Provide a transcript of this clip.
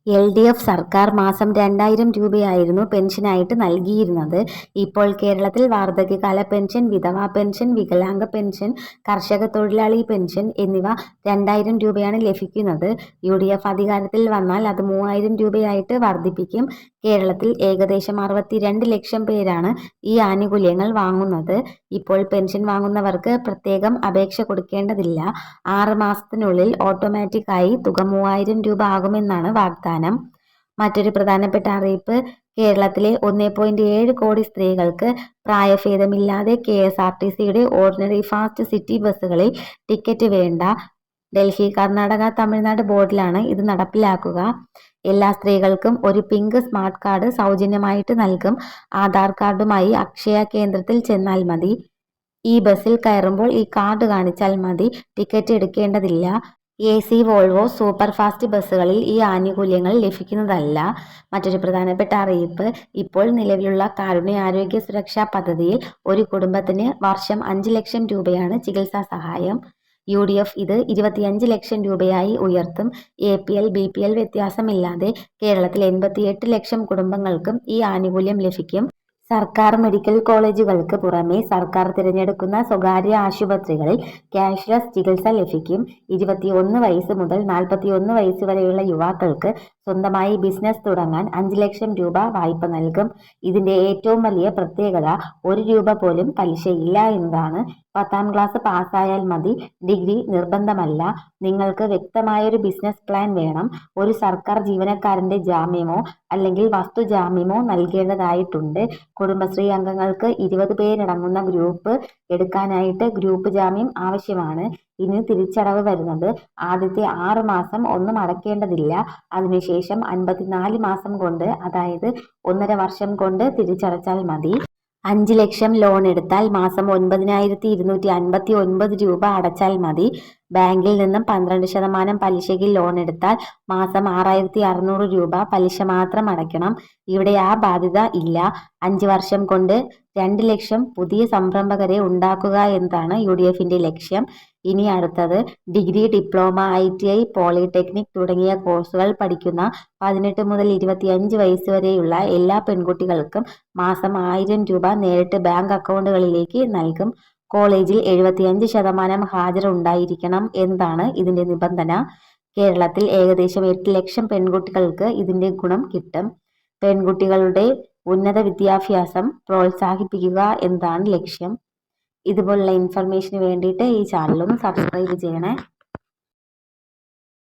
LDF സർക്കാർ മാസം 2000 രൂപയായിരുന്നു പെൻഷനായിട്ട് നൽകിയിരുന്നത്. ഇപ്പോൾ കേരളത്തിൽ വാർദ്ധക്യകാല പെൻഷൻ, വിധവാ പെൻഷൻ, വികലാംഗ പെൻഷൻ, കർഷക തൊഴിലാളി പെൻഷൻ എന്നിവ 2000 രൂപയാണ് ലഭിക്കുന്നത്. UDF അധികാരത്തിൽ വന്നാൽ അത് 3000 രൂപയായിട്ട് വർദ്ധിപ്പിക്കും. കേരളത്തിൽ ഏകദേശം 62 ലക്ഷം പേരാണ് ഈ ആനുകൂല്യങ്ങൾ വാങ്ങുന്നത്. ഇപ്പോൾ പെൻഷൻ വാങ്ങുന്നവർക്ക് പ്രത്യേകം അപേക്ഷ കൊടുക്കേണ്ടതില്ല. 6 മാസത്തിനുള്ളിൽ ഓട്ടോമാറ്റിക്കായി തുക 3000 രൂപ ആകുമെന്നാണ് വാഗ്ദാനം. മറ്റൊരു പ്രധാനപ്പെട്ട അറിയിപ്പ്, കേരളത്തിലെ 1.7 കോടി സ്ത്രീകൾക്ക് പ്രായഭേദമില്ലാതെ KSRTCയുടെ ഓർഡിനറി ഫാസ്റ്റ് സിറ്റി ബസ്സുകളിൽ ടിക്കറ്റ് വേണ്ട. ഡൽഹി, കർണാടക, തമിഴ്നാട് ബോർഡിലാണ് ഇത് നടപ്പിലാക്കുക. എല്ലാ സ്ത്രീകൾക്കും ഒരു പിങ്ക് സ്മാർട്ട് കാർഡ് സൗജന്യമായിട്ട് നൽകും. ആധാർ കാർഡുമായി അക്ഷയ കേന്ദ്രത്തിൽ ചെന്നാൽ മതി. ഈ ബസ്സിൽ കയറുമ്പോൾ ഈ കാർഡ് കാണിച്ചാൽ മതി. ടിക്കറ്റ് എടുക്കേണ്ടതില്ല. AC, വോൾവോ, സൂപ്പർ ഫാസ്റ്റ് ബസ്സുകളിൽ ഈ ആനുകൂല്യങ്ങൾ ലഭിക്കുന്നതല്ല. മറ്റൊരു പ്രധാനപ്പെട്ട അറിയിപ്പ്, ഇപ്പോൾ നിലവിലുള്ള കാരുണ്യ ആരോഗ്യ സുരക്ഷാ പദ്ധതിയിൽ ഒരു കുടുംബത്തിന് വർഷം 5 ലക്ഷം രൂപയാണ് ചികിത്സാ സഹായം. UDF ഇത് 25 ലക്ഷം രൂപയായി ഉയർത്തും. APL, BPL വ്യത്യാസമില്ലാതെ കേരളത്തിൽ 88 ലക്ഷം കുടുംബങ്ങൾക്കും ഈ ആനുകൂല്യം ലഭിക്കും. സർക്കാർ മെഡിക്കൽ കോളേജുകൾക്ക് പുറമെ സർക്കാർ തിരഞ്ഞെടുക്കുന്ന സ്വകാര്യ ആശുപത്രികളിൽ ക്യാഷ്ലെസ് ചികിത്സ ലഭിക്കും. 21 വയസ്സ് മുതൽ 41 വയസ്സ് വരെയുള്ള യുവാക്കൾക്ക് സ്വന്തമായി ബിസിനസ് തുടങ്ങാൻ 5 ലക്ഷം രൂപ വായ്പ നൽകും. ഇതിന്റെ ഏറ്റവും വലിയ പ്രത്യേകത 1 രൂപ പോലും പലിശയില്ല എന്നതാണ്. 10ാം ക്ലാസ് പാസ്സായാൽ മതി. ഡിഗ്രി നിർബന്ധമല്ല. നിങ്ങൾക്ക് വ്യക്തമായൊരു ബിസിനസ് പ്ലാൻ വേണം. ഒരു സർക്കാർ ജീവനക്കാരന്റെ ജാമ്യമോ അല്ലെങ്കിൽ വസ്തു ജാമ്യമോ നൽകേണ്ടതായിട്ടുണ്ട്. കുടുംബശ്രീ അംഗങ്ങൾക്ക് 20 പേരടങ്ങുന്ന ഗ്രൂപ്പ് എടുക്കാനായിട്ട് ഗ്രൂപ്പ് ജാമ്യം ആവശ്യമാണ്. ഇനി തിരിച്ചടവ് വരുന്നത് ആദ്യത്തെ 6 മാസം ഒന്നും അടയ്ക്കേണ്ടതില്ല. അതിനുശേഷം 54 മാസം കൊണ്ട്, അതായത് 1.5 വർഷം കൊണ്ട് തിരിച്ചടച്ചാൽ മതി. 5 ലക്ഷം ലോൺ എടുത്താൽ മാസം 9259 രൂപ അടച്ചാൽ മതി. ബാങ്കിൽ നിന്നും 12% പലിശയ്ക്ക് ലോൺ എടുത്താൽ മാസം 6600 രൂപ പലിശ മാത്രം അടയ്ക്കണം. ഇവിടെ ആ ബാധ്യത ഇല്ല. 5 വർഷം കൊണ്ട് 2 ലക്ഷം പുതിയ സംരംഭകരെ ഉണ്ടാക്കുക എന്നതാണ് UDFന്റെ ലക്ഷ്യം. ഇനി അടുത്തത്, ഡിഗ്രി, ഡിപ്ലോമ, ITI, പോളിടെക്നിക് തുടങ്ങിയ കോഴ്സുകൾ പഠിക്കുന്ന 18 മുതൽ 25 വയസ്സ് വരെയുള്ള എല്ലാ പെൺകുട്ടികൾക്കും മാസം 1000 രൂപ നേരിട്ട് ബാങ്ക് അക്കൗണ്ടുകളിലേക്ക് നൽകും. കോളേജിൽ 75% ഹാജർ ഉണ്ടായിരിക്കണം എന്നതാണ് ഇതിന്റെ നിബന്ധന. കേരളത്തിൽ ഏകദേശം 8 ലക്ഷം പെൺകുട്ടികൾക്ക് ഇതിന്റെ ഗുണം കിട്ടും. പെൺകുട്ടികളുടെ ഉന്നത വിദ്യാഭ്യാസം പ്രോത്സാഹിപ്പിക്കുക എന്നതാണ് ലക്ഷ്യം. ഇതുപോലുള്ള ഇൻഫർമേഷന് വേണ്ടിയിട്ട് ഈ ചാനൽ ഒന്ന് സബ്സ്ക്രൈബ് ചെയ്യണേ.